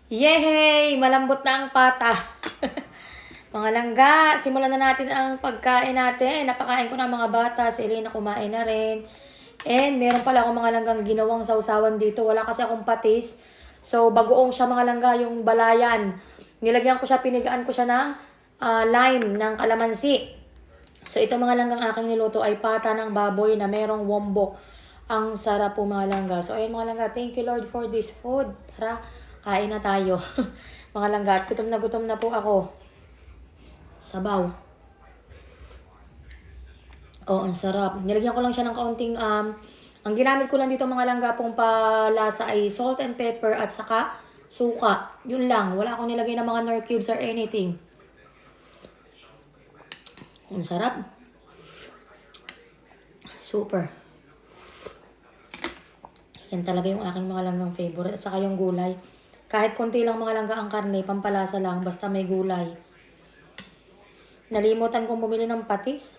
Yehey! Malambot na ang pata. Mga langga, simulan na natin ang pagkain natin. Napakain ko na mga bata. Si Elena kumain na rin. And meron pala akong mga langgang ginawang sausawan dito. Wala kasi akong patis. So, bagoong siya mga langga, yung balayan. Nilagyan ko siya, pinigaan ko siya ng lime, ng kalamansi. So, ito mga langgang aking niluto ay pata ng baboy na merong wombok. Ang sarap po mga langga. So, ayun mga langga, thank you Lord for this food. Tara, kain na tayo. Mga langga, at gutom na po ako. Sabaw. Oh, ang sarap. Nilagyan ko lang siya ng kaunting, ang ginamit ko lang dito mga langga pong palasa ay salt and pepper at saka suka. Yun lang. Wala akong nilagay ng mga nor cubes or anything. Ang sarap. Super. Yan talaga yung aking mga langgang favorite. At saka yung gulay. Kahit konti lang mga langga ang karne, pampalasa lang, basta may gulay. Nalimutan kong bumili ng patis.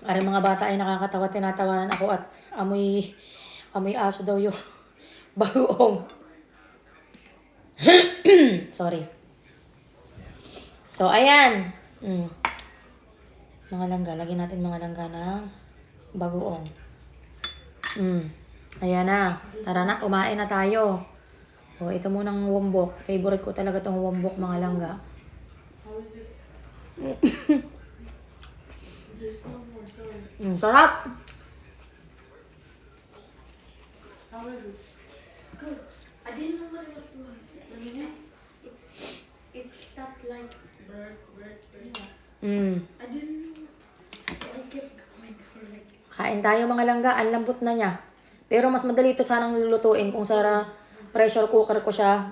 Ari mga bata ay nakakatawa, tinatawanan ako at amoy aso daw yung bagoong. Sorry. So, ayan. Mga langga, lagyan natin mga langga ng bagoong. Ayan na. Tara na, kumain na tayo. O, ito munang wombok. Favorite ko talaga tong wombok mga langga. Sarap! Good. I didn't know what it was doing. I mean, it stopped like bird. Yeah. I didn't know. I kept going for like. Kain tayo mga langga. Ang lambot na niya. Pero mas madali ito sanang lulutuin kung sa pressure cooker ko siya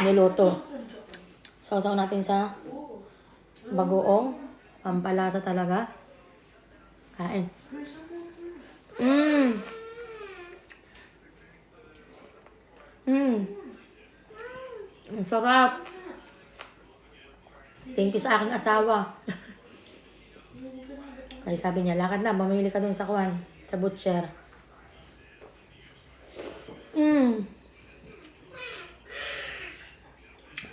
niluto. Sausaw natin sa bagoong. Pampalasa talaga. Kain. Ang sarap. Thank you sa aking asawa. Kaya sabi niya, lakad na, mamimili ka dun sa kuwan, sa butcher.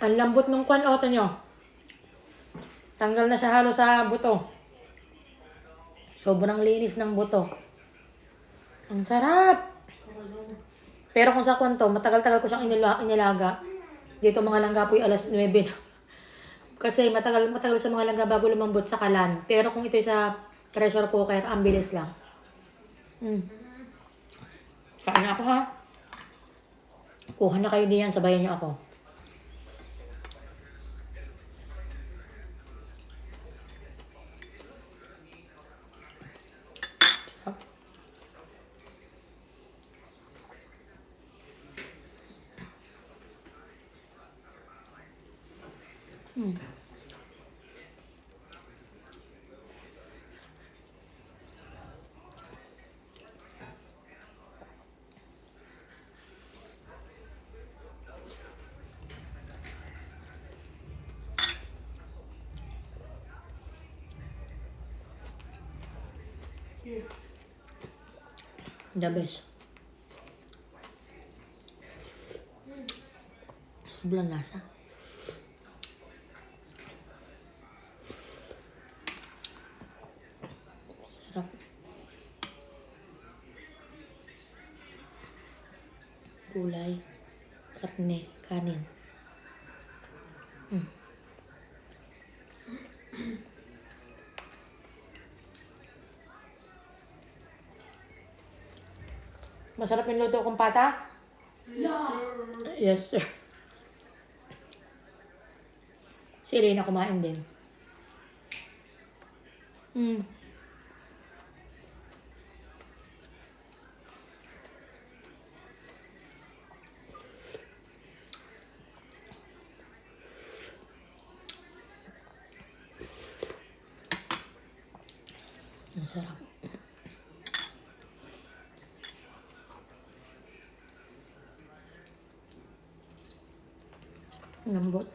Ang lambot ng kwan, oto nyo. Tanggal na siya halo sa buto. Sobrang linis ng buto. Ang sarap. Pero kung sa kwan to, matagal-tagal ko siyang inilaga. Dito mga langga po 9:00 na. Kasi matagal sa mga langga bago lumambot sa kalan. Pero kung ito sa pressure cooker, ang bilis lang. Kain na ako ha. Kuha na kayo diyan, sabayan niyo ako. The best. Sobrang lasa. Sarap. Gulay, karne, kanin. Masarap yung luto kong pata? Yes, sir. Si Elena kumain din. Masarap. Lambot.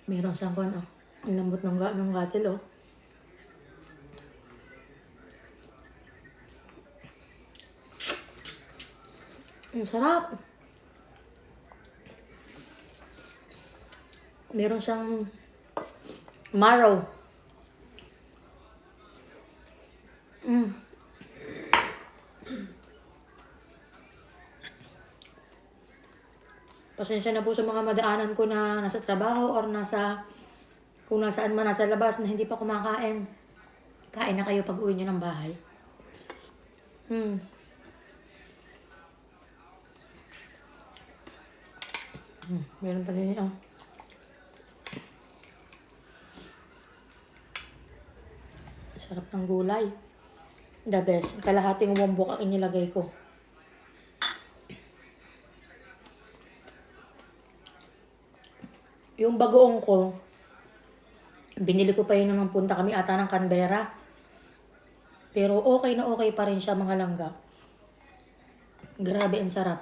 Meron siyang ano, ang lambot ng gatil, oh. Ang sarap. Meron siyang marrow. Pasensya na po sa mga madaanan ko na nasa trabaho or kung nasaan man nasa labas na hindi pa kumakain. Kain na kayo pag uwi nyo ng bahay. Meron pa din, oh. Sarap ng gulay. The best. Kalahating wombok ang inilagay ko. Yung bagoong ko, binili ko pa yun nung punta kami ata ng Canberra. Pero okay na okay pa rin siya, mga langga. Grabe, ang sarap.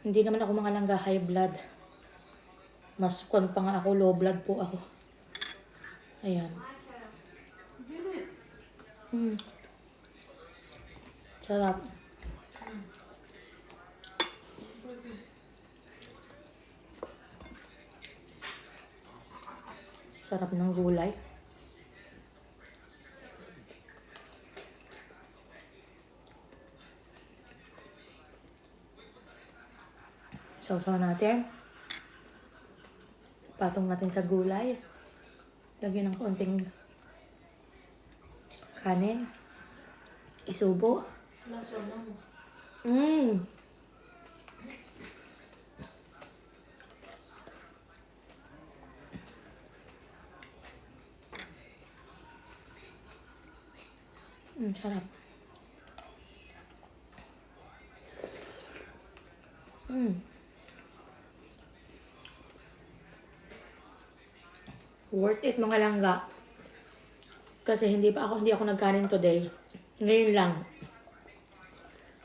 Hindi naman ako mga langga high blood. Mas pa nga ako, low blood po ako. Ayan. Sarap. Sarap ng gulay. Sausaw natin. Patong natin sa gulay. Lagyan ng konting kanin. Isubo. Sarap. Worth it, mga langga. Kasi hindi ako nagkanin today. Ngayon lang.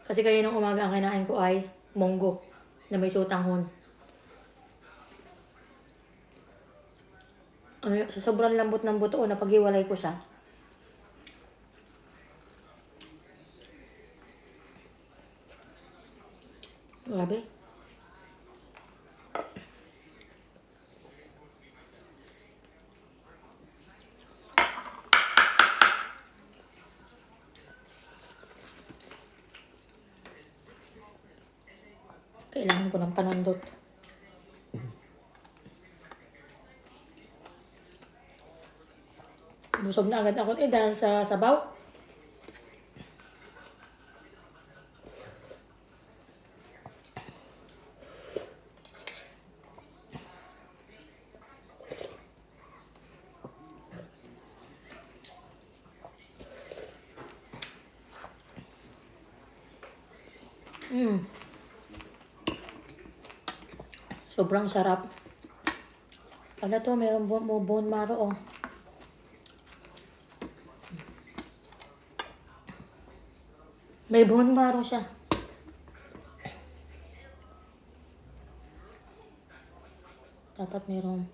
Kasi kayo ng umaga ang kinain ko ay monggo na may sotanghon. Sa sobrang lambot ng buto, napaghiwalay ko siya. Grabe. Kailangan ko ng panandot. Busog na agad ako dahil sa sabaw. Sobrang sarap. Pala to, meron bone marrow, oh. May bone marrow siya. Dapat merong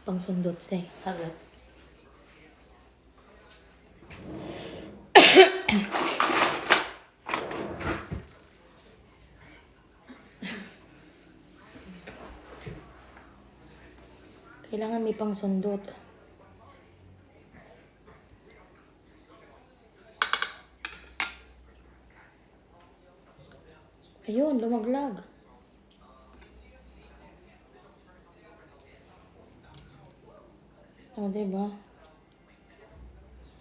pangsundot siya, agad. Kailangan may pangsundot. Ayun, lumaglag. Oh, diba?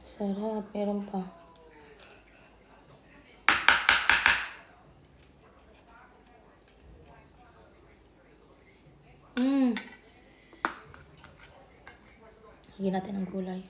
Sarap, meron pa. Lagyan natin ang gulay.